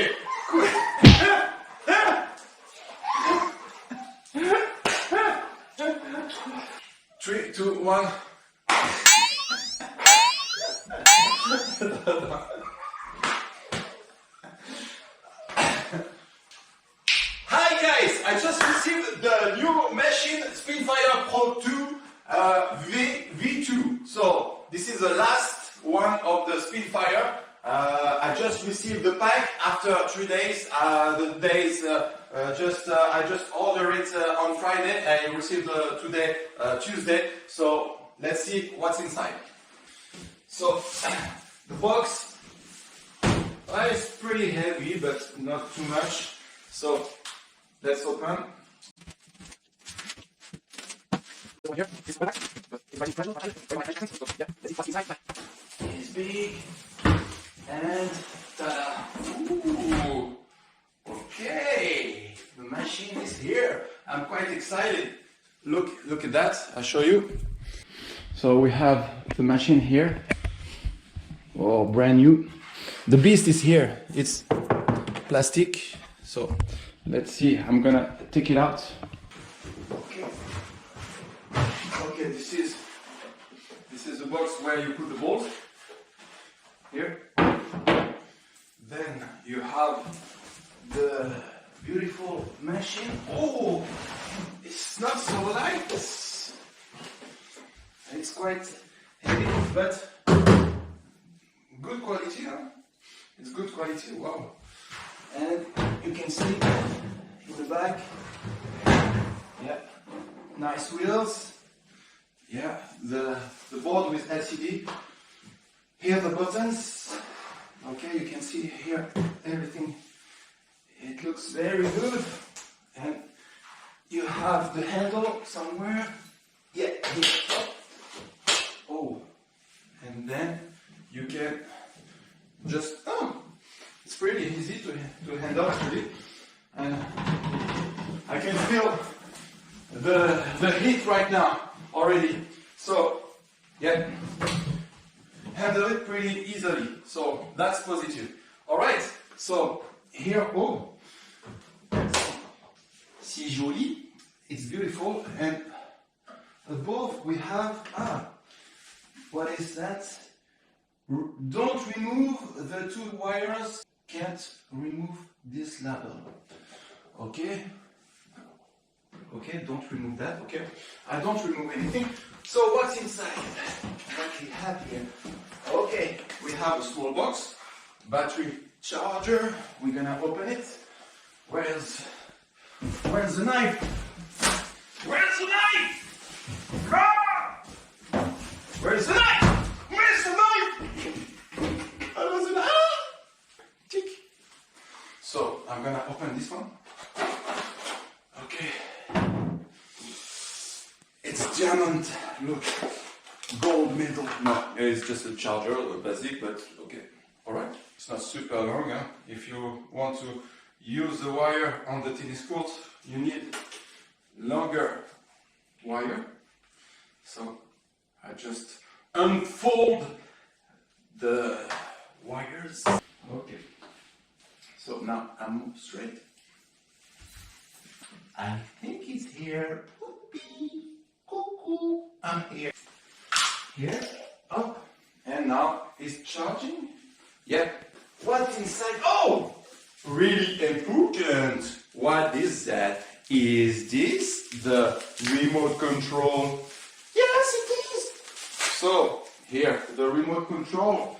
Okay. 3, 2, 1. Hi guys, I just received the new machine Spinfire Pro 2 V2. So this is the last one of the Spinfire. I just received the pack after 3 days. I just ordered it on Friday. I received today Tuesday. So let's see what's inside. So the box is pretty heavy, but not too much. So let's open. It's big and ta-da! Ooh, okay, the machine is here. I'm quite excited. Look at that. I'll show you. So we have the machine here. Oh, brand new. The beast is here. It's plastic. So let's see. I'm gonna take it out. Okay. Okay. This is the box where you put the balls. Here. Then you have the beautiful machine. Oh, it's not so light. It's quite heavy, but good quality, huh? It's good quality. Wow. And you can see in the back, yeah, nice wheels. Yeah, the board with LCD. Here the buttons. Okay, you can see here everything. It looks very good. And you have the handle somewhere. Yeah, here. Oh, and then you can just, it's pretty easy to handle actually. And I can feel the heat right now already. So, yeah, handle it pretty easily. So that's positive. All right. So here, oh, si joli. It's beautiful. And above we have what is that? Don't remove the two wires. Can't remove this label. Okay. Okay, don't remove that. Okay. I don't remove anything. So what's inside? What we have here? Okay, we have a small box, battery charger. We're gonna open it. Where's the knife? Where's the knife? Ah! Where's the knife? Where's the knife? Where's the knife? Tick. So I'm gonna open this one. Okay. It's diamond. Look. Gold medal. No, it's just a charger, a basic, but okay. Alright. It's not super long, huh? If you want to use the wire on the tennis court, you need longer wire. So I just unfold the wires. Okay. So now I move straight. I think it's here. Poopy, cuckoo. I'm here. Here, up, and now it's charging. Yeah. What's inside? Oh, really important. What is that? Is this the remote control? Yes, it is. So here, the remote control.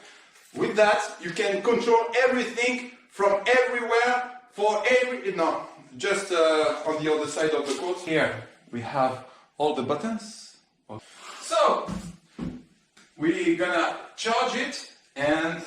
With that, you can control everything from everywhere for just on the other side of the court. Here we have all the buttons. So we're gonna charge it and